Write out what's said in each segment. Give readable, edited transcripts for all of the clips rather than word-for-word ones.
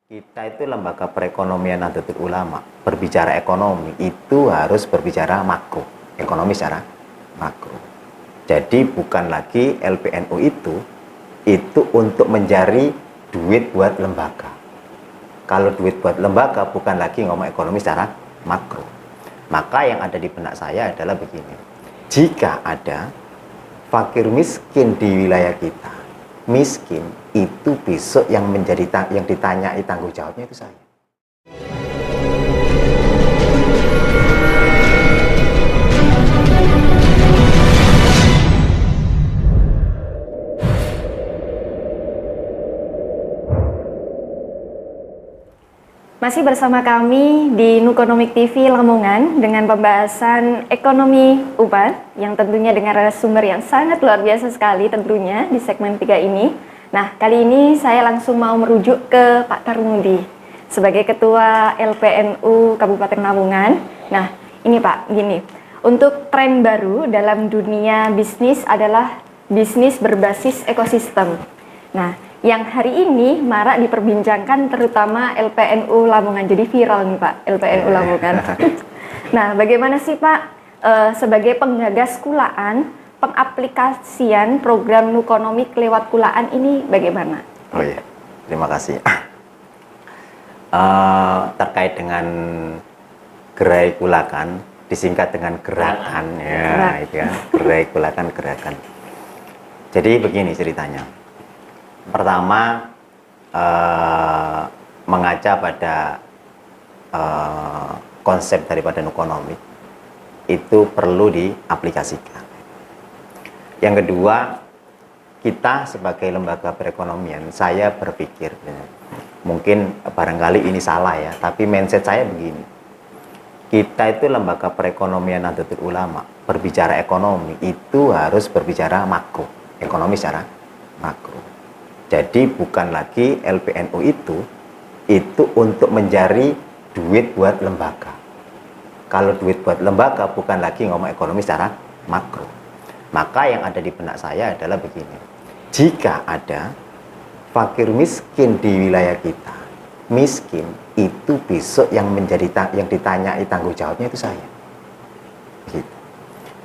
Kita itu lembaga perekonomian Nahdlatul Ulama. Berbicara ekonomi itu harus berbicara makro, ekonomi secara makro. Jadi bukan lagi LPNU itu untuk mencari duit buat lembaga. Kalau duit buat lembaga bukan lagi ngomong ekonomi secara makro. Maka yang ada di benak saya adalah begini. Jika ada fakir miskin di wilayah kita, miskin itu besok yang ditanyai tanggung jawabnya itu saya. Masih bersama kami di Nukonomik TV Lamongan dengan pembahasan ekonomi UPAD yang tentunya dengan narasumber yang sangat luar biasa sekali tentunya di segmen 3 ini. Nah, kali ini saya langsung mau merujuk ke Pak Tarmudi sebagai Ketua LPNU Kabupaten Lamongan. Nah, ini Pak, gini. Untuk tren baru dalam dunia bisnis adalah bisnis berbasis ekosistem. Nah, yang hari ini marak diperbincangkan terutama LPNU Lamongan, jadi viral nih Pak, LPNU Lamongan. Nah, bagaimana sih Pak sebagai penggagas kulaan, pengaplikasian program Nukonomik lewat kulaan ini bagaimana? Oh iya, terima kasih. Terkait dengan gerai kulakan, disingkat dengan gerakan, ya, itu ya, gerai kulakan gerakan. Jadi begini ceritanya. Pertama, mengaca pada konsep daripada Nukonomik itu perlu diaplikasikan. Yang kedua, kita sebagai lembaga perekonomian, saya berpikir mungkin barangkali ini salah ya, tapi mindset saya begini. Kita itu lembaga perekonomian Nahdlatul Ulama. Berbicara ekonomi itu harus berbicara makro, ekonomi secara makro. Jadi bukan lagi LPNU itu untuk mencari duit buat lembaga. Kalau duit buat lembaga bukan lagi ngomong ekonomi secara makro. Maka yang ada di benak saya adalah begini. Jika ada fakir miskin di wilayah kita, miskin itu besok yang ditanyai tanggung jawabnya itu saya. Gitu.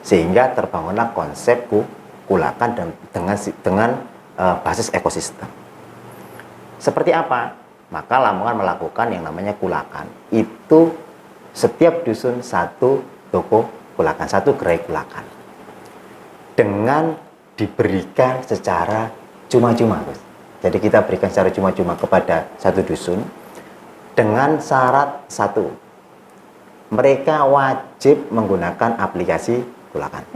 Sehingga terbangunlah konsep kulakan dengan basis ekosistem. Seperti apa? Maka Lamongan melakukan yang namanya kulakan. Itu setiap dusun satu toko kulakan, satu gerai kulakan. Dengan diberikan secara cuma-cuma, Gus. Jadi kita berikan secara cuma-cuma kepada satu dusun dengan syarat satu. Mereka wajib menggunakan aplikasi kulakan.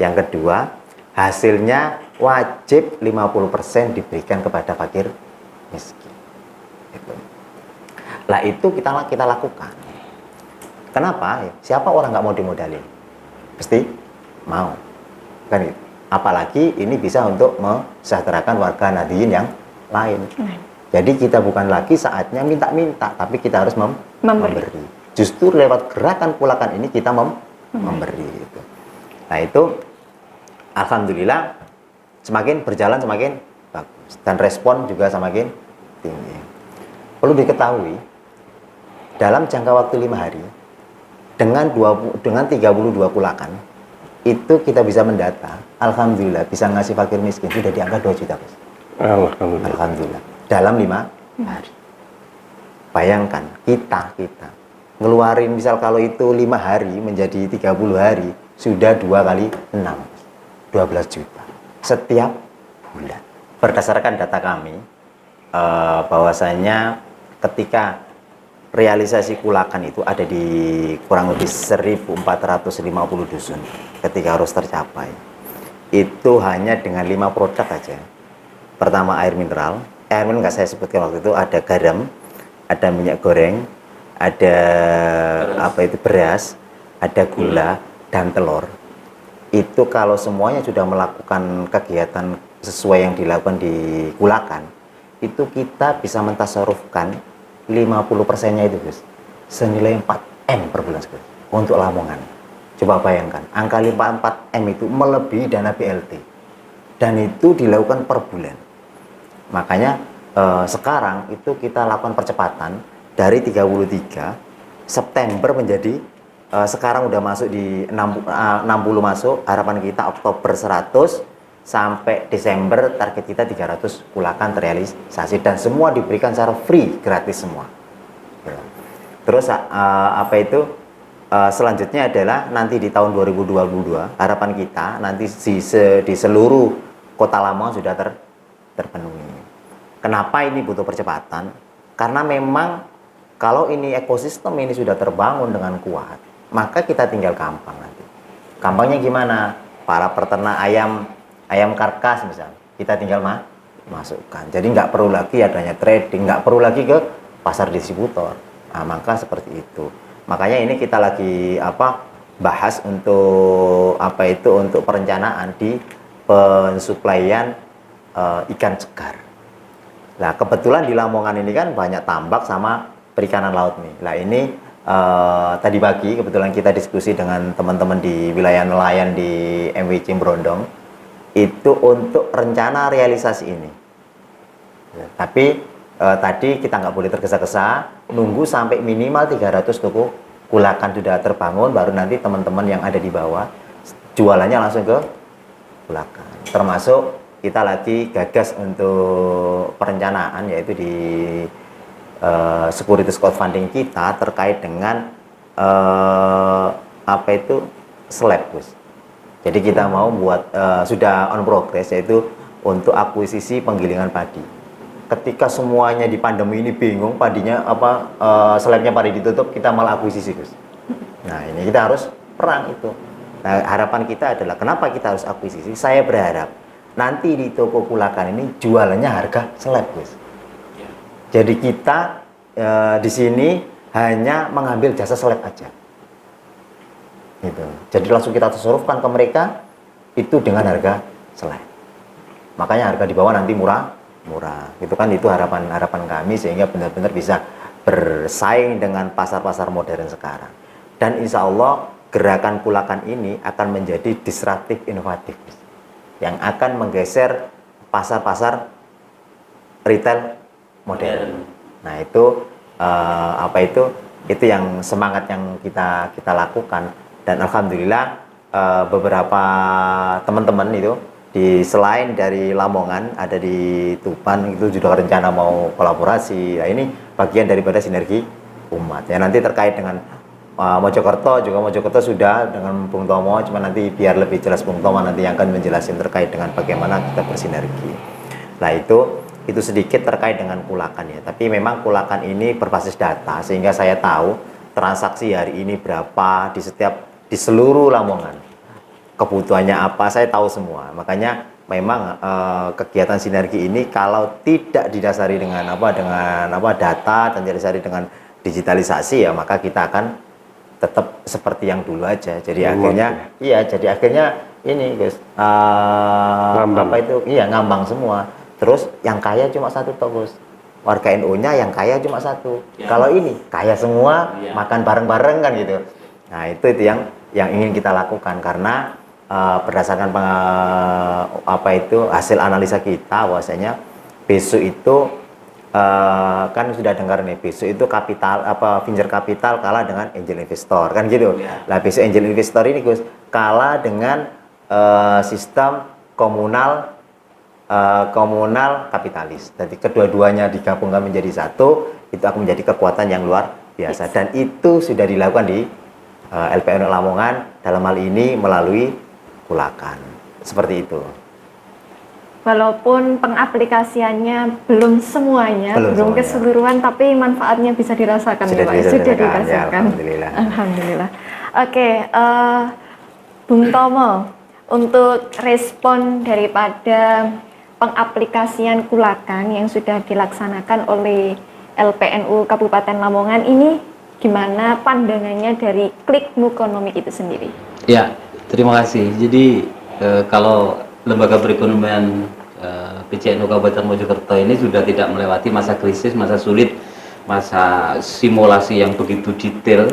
Yang kedua, hasilnya wajib 50% diberikan kepada fakir miskin. Lah itu kita lakukan. Kenapa? Siapa orang nggak mau dimodalin? Pasti mau. Kan itu. Apalagi ini bisa untuk mesejahterakan warga Nahdiyin yang lain. Jadi kita bukan lagi saatnya minta-minta, tapi kita harus memberi. Justru lewat gerakan kulakan ini kita memberi. Gitu. Nah itu alhamdulillah semakin berjalan semakin bagus dan respon juga semakin tinggi. Perlu diketahui dalam jangka waktu 5 hari dengan 32 kulakan itu kita bisa mendata, alhamdulillah bisa ngasih fakir miskin sudah di angka 2 juta. Alhamdulillah dalam 5 hari. Bayangkan kita ngeluarin misal kalau itu 5 hari menjadi 30 hari sudah 2 kali 6 12 juta setiap bulan. Berdasarkan data kami, bahwasanya ketika realisasi kulakan itu ada di kurang lebih 1450 dusun ketika harus tercapai. Itu hanya dengan 5 produk aja. Pertama air mineral nggak saya sebutkan waktu itu, ada garam, ada minyak goreng, ada beras, ada gula dan telur. Itu kalau semuanya sudah melakukan kegiatan sesuai yang dilakukan di kulakan, itu kita bisa mentasarufkan 50%-nya itu, Gus. Senilai 4M per bulan, Gus, untuk Lamongan. Coba bayangkan, angka 4M itu melebihi dana BLT. Dan itu dilakukan per bulan. Makanya sekarang itu kita lakukan percepatan dari 33 September menjadi sekarang udah masuk di 60 masuk, harapan kita Oktober 100 sampai Desember target kita 300 kulakan terrealisasi dan semua diberikan secara free, gratis semua. Terus selanjutnya adalah nanti di tahun 2022 harapan kita nanti di seluruh kota Lamongan sudah terpenuhi. Kenapa ini butuh percepatan? Karena memang kalau ini ekosistem ini sudah terbangun dengan kuat, maka kita tinggal gampang nanti. Gampangnya gimana? Para peternak ayam karkas misalnya, kita tinggal masukkan. Jadi nggak perlu lagi adanya trading, nggak perlu lagi ke pasar distributor. Nah, maka seperti itu. Makanya ini kita lagi bahas untuk untuk perencanaan di pensuplaian ikan segar. Nah, kebetulan di Lamongan ini kan banyak tambak sama perikanan laut nih. Nah, ini tadi pagi kebetulan kita diskusi dengan teman-teman di wilayah nelayan di MWC Brondong itu untuk rencana realisasi ini. Ya, tapi tadi kita nggak boleh tergesa-gesa, nunggu sampai minimal 300 toko kulakan sudah terbangun, baru nanti teman-teman yang ada di bawah jualannya langsung ke kulakan. Termasuk kita lagi gagas untuk perencanaan yaitu di securities crowdfunding kita terkait dengan slab, Gus. Jadi kita mau buat sudah on progress yaitu untuk akuisisi penggilingan padi. Ketika semuanya di pandemi ini bingung padinya slabnya padi ditutup, kita malah akuisisi, Gus. Nah, ini kita harus perang itu. Nah, harapan kita adalah kenapa kita harus akuisisi? Saya berharap nanti di toko kulakan ini jualannya harga slab, Gus. Jadi kita di sini hanya mengambil jasa slab aja, gitu. Jadi langsung kita tasarufkan ke mereka itu dengan harga slab. Makanya harga di bawah nanti murah. Itu kan itu harapan kami sehingga benar-benar bisa bersaing dengan pasar-pasar modern sekarang. Dan insya Allah gerakan kulakan ini akan menjadi disruptif inovatif yang akan menggeser pasar-pasar retail modern. Nah, itu itu yang semangat yang kita lakukan dan alhamdulillah beberapa teman-teman itu selain dari Lamongan ada di Tuban itu juga rencana mau kolaborasi. Nah, ini bagian daripada sinergi umat. Ya, nanti terkait dengan Mojokerto sudah dengan Bung Tomo, cuma nanti biar lebih jelas Bung Tomo nanti yang akan menjelaskan terkait dengan bagaimana kita bersinergi. Nah, itu sedikit terkait dengan kulakan ya. Tapi memang kulakan ini berbasis data sehingga saya tahu transaksi hari ini berapa di seluruh Lamongan. Kebutuhannya apa saya tahu semua. Makanya memang kegiatan sinergi ini kalau tidak didasari dengan data dan didasari dengan digitalisasi ya maka kita akan tetap seperti yang dulu aja. Jadi akhirnya ini guys ngambang semua. Terus yang kaya cuma satu toh, Gus. Warga NU-nya yang kaya cuma satu. Ya. Kalau ini kaya semua, makan bareng-bareng kan gitu. Nah, itu yang ingin kita lakukan karena berdasarkan hasil analisa kita bahwasanya besok itu kan sudah dengar nih, besok itu venture capital kalah dengan angel investor kan gitu. Nah, besok angel investor ini Gus kalah dengan sistem komunal kapitalis. Jadi kedua-duanya digabungkan menjadi satu, itu akan menjadi kekuatan yang luar biasa. Dan itu sudah dilakukan di LPN Lamongan dalam hal ini melalui kulakan. Seperti itu. Walaupun pengaplikasiannya belum semuanya, belum keseluruhan, tapi manfaatnya bisa dirasakan. Sudah dirasakan. Ya, Alhamdulillah. Oke, Bung Tomo, untuk respon daripada pengaplikasian kulakan yang sudah dilaksanakan oleh LPNU Kabupaten Lamongan ini, gimana pandangannya dari Klik Nukonomik itu sendiri? Ya, terima kasih. Jadi kalau Lembaga Perekonomian PCNU Kabupaten Mojokerto ini sudah tidak melewati masa krisis, masa sulit, masa simulasi yang begitu detail,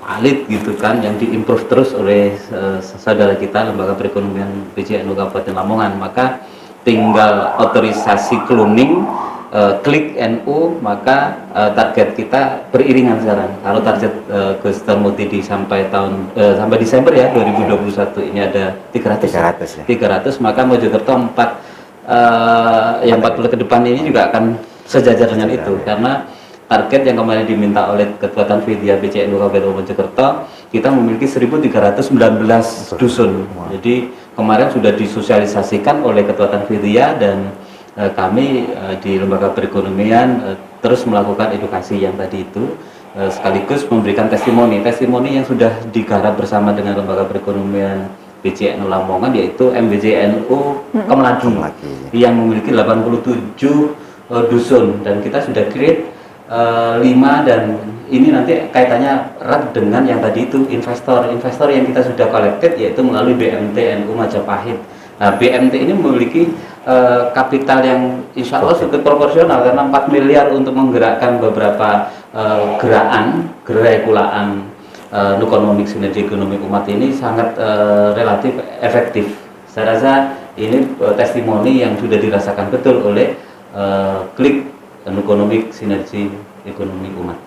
valid gitu kan, yang diimprove terus oleh saudara kita Lembaga Perekonomian PCNU Kabupaten Lamongan. Maka tinggal otorisasi cloning, klik NU, maka target kita beriringan sekarang. Kalau target Gus Tarmuti sampai sampai Desember ya 2021 ini ada 300 maka Mojokerto 40 ke depan ini juga akan sejajar dengan itu, karena target yang kemarin diminta oleh Ketua Tanfidiyah PCNU Kabupaten Mojokerto, kita memiliki 1319 dusun. Jadi kemarin sudah disosialisasikan oleh Ketua Tanfidiyah, dan kami di Lembaga Perekonomian terus melakukan edukasi yang tadi itu, sekaligus memberikan testimoni yang sudah digarap bersama dengan Lembaga Perekonomian PCNU Lamongan, yaitu MBJNU Kemelagi yang memiliki 87 dusun, dan kita sudah create 5, dan ini nanti kaitannya erat dengan yang tadi itu investor yang kita sudah collected, yaitu melalui BMT NU Majapahit. Nah, BMT ini memiliki kapital yang insya Allah cukup proporsional, karena 4 miliar untuk menggerakkan beberapa gerai kulaan Nukonomik Sinergi Ekonomi Umat ini sangat relatif efektif. Saya rasa ini testimoni yang sudah dirasakan betul oleh klik Nukonomik Sinergi Ekonomi Umat.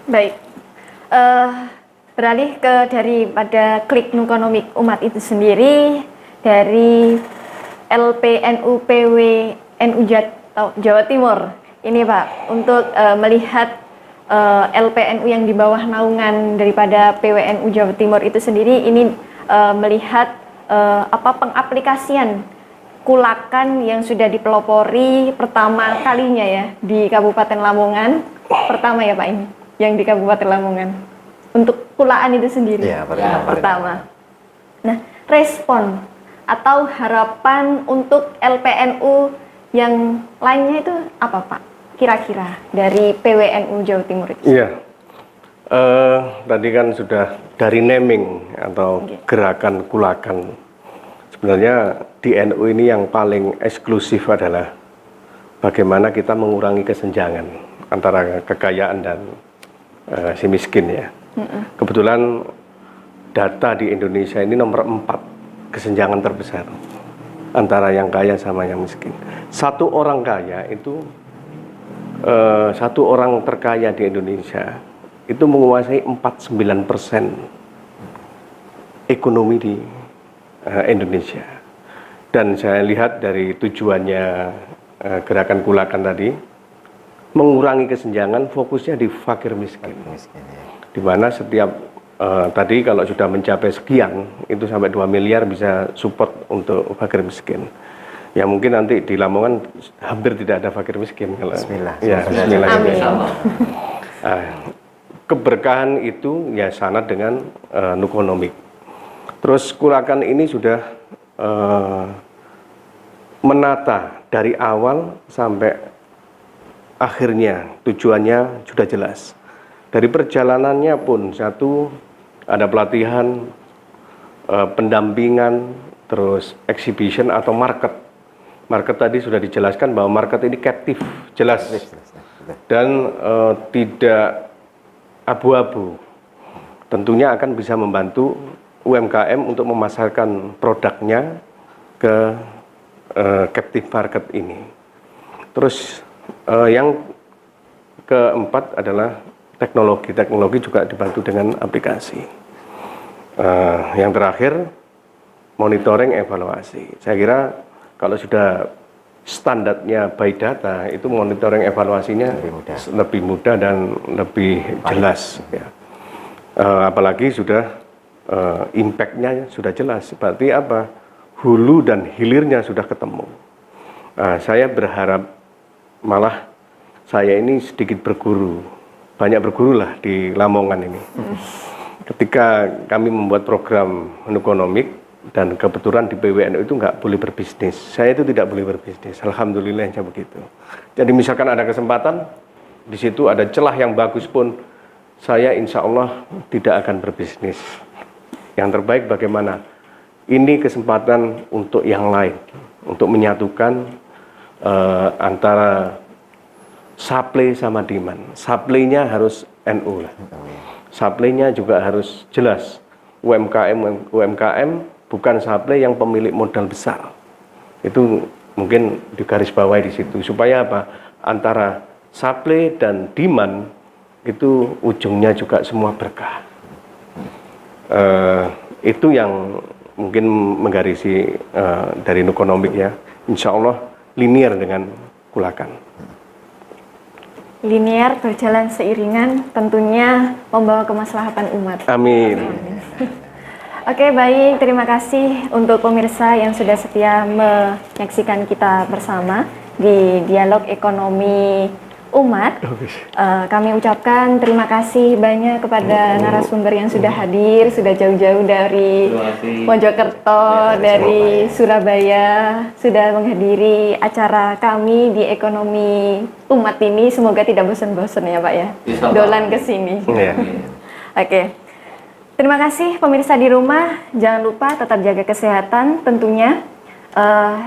Baik, beralih ke daripada klik Nukonomik Umat itu sendiri, dari LPNU PWNU Jawa Timur ini Pak, untuk melihat LPNU yang di bawah naungan daripada PWNU Jawa Timur itu sendiri ini melihat pengaplikasian kulakan yang sudah dipelopori pertama kalinya ya di Kabupaten Lamongan, pertama ya Pak ini yang di Kabupaten Lamongan untuk kulaan itu sendiri ya, pertama. Nah, respon atau harapan untuk LPNU yang lainnya itu apa Pak? Kira-kira dari PWNU Jawa Timur itu? Iya, tadi kan sudah dari naming atau gerakan kulakan. Sebenarnya di NU ini yang paling eksklusif adalah bagaimana kita mengurangi kesenjangan antara kekayaan dan si miskin ya. Kebetulan data di Indonesia ini nomor 4 kesenjangan terbesar antara yang kaya sama yang miskin. Satu orang kaya itu satu orang terkaya di Indonesia itu menguasai 49% ekonomi di Indonesia. Dan saya lihat dari tujuannya gerakan kulakan tadi, mengurangi kesenjangan, fokusnya di fakir miskin. Di mana setiap tadi kalau sudah mencapai sekian, itu sampai 2 miliar bisa support untuk fakir miskin. Ya mungkin nanti di Lamongan hampir tidak ada fakir miskin. Bismillah. Ya, bismillah. Amin. Keberkahan itu ya sanad dengan Nukonomik. Terus kulakan ini sudah menata dari awal sampai akhirnya, tujuannya sudah jelas. Dari perjalanannya pun ada pelatihan, pendampingan, terus exhibition atau market. Market tadi sudah dijelaskan bahwa market ini captive, jelas, dan tidak abu-abu. Tentunya akan bisa membantu UMKM untuk memasarkan produknya ke captive market ini. Terus yang keempat adalah teknologi. Teknologi juga dibantu dengan aplikasi. Yang terakhir monitoring evaluasi. Saya kira kalau sudah standarnya by data, itu monitoring evaluasinya lebih mudah dan lebih jelas. Ya. Apalagi sudah impact-nya sudah jelas. Berarti apa? Hulu dan hilirnya sudah ketemu. Saya berharap malah saya ini sedikit berguru, banyak berguru lah di Lamongan ini. Ketika kami membuat program Nukonomik, dan kebetulan di PWNU itu nggak boleh berbisnis. Saya itu tidak boleh berbisnis. Alhamdulillahnya begitu. Jadi misalkan ada kesempatan, di situ ada celah yang bagus pun, saya insya Allah tidak akan berbisnis. Yang terbaik bagaimana? Ini kesempatan untuk yang lain, untuk menyatukan antara supply sama demand. Supply-nya harus NU lah. Supply-nya juga harus jelas. UMKM bukan supply yang pemilik modal besar. Itu mungkin digarisbawahi di situ supaya apa? Antara supply dan demand itu ujungnya juga semua berkah. Itu yang mungkin menggarisi dari Nukonomik ya. Insya Allah linear dengan Kulakan. Linear berjalan seiringan, tentunya membawa kemaslahatan umat. Amin. Oke, baik. Terima kasih untuk pemirsa yang sudah setia menyaksikan kita bersama di Dialog Ekonomi Umat. Kami ucapkan terima kasih banyak kepada narasumber yang sudah hadir, sudah jauh-jauh dari Mojokerto, dari Surabaya, sudah menghadiri acara kami di Ekonomi Umat ini. Semoga tidak bosan-bosan ya Pak ya, dolan ke sini. Oke. Terima kasih pemirsa di rumah, jangan lupa tetap jaga kesehatan tentunya.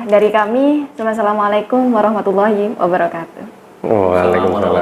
Dari kami, Assalamualaikum warahmatullahi wabarakatuh. Waalaikumsalam.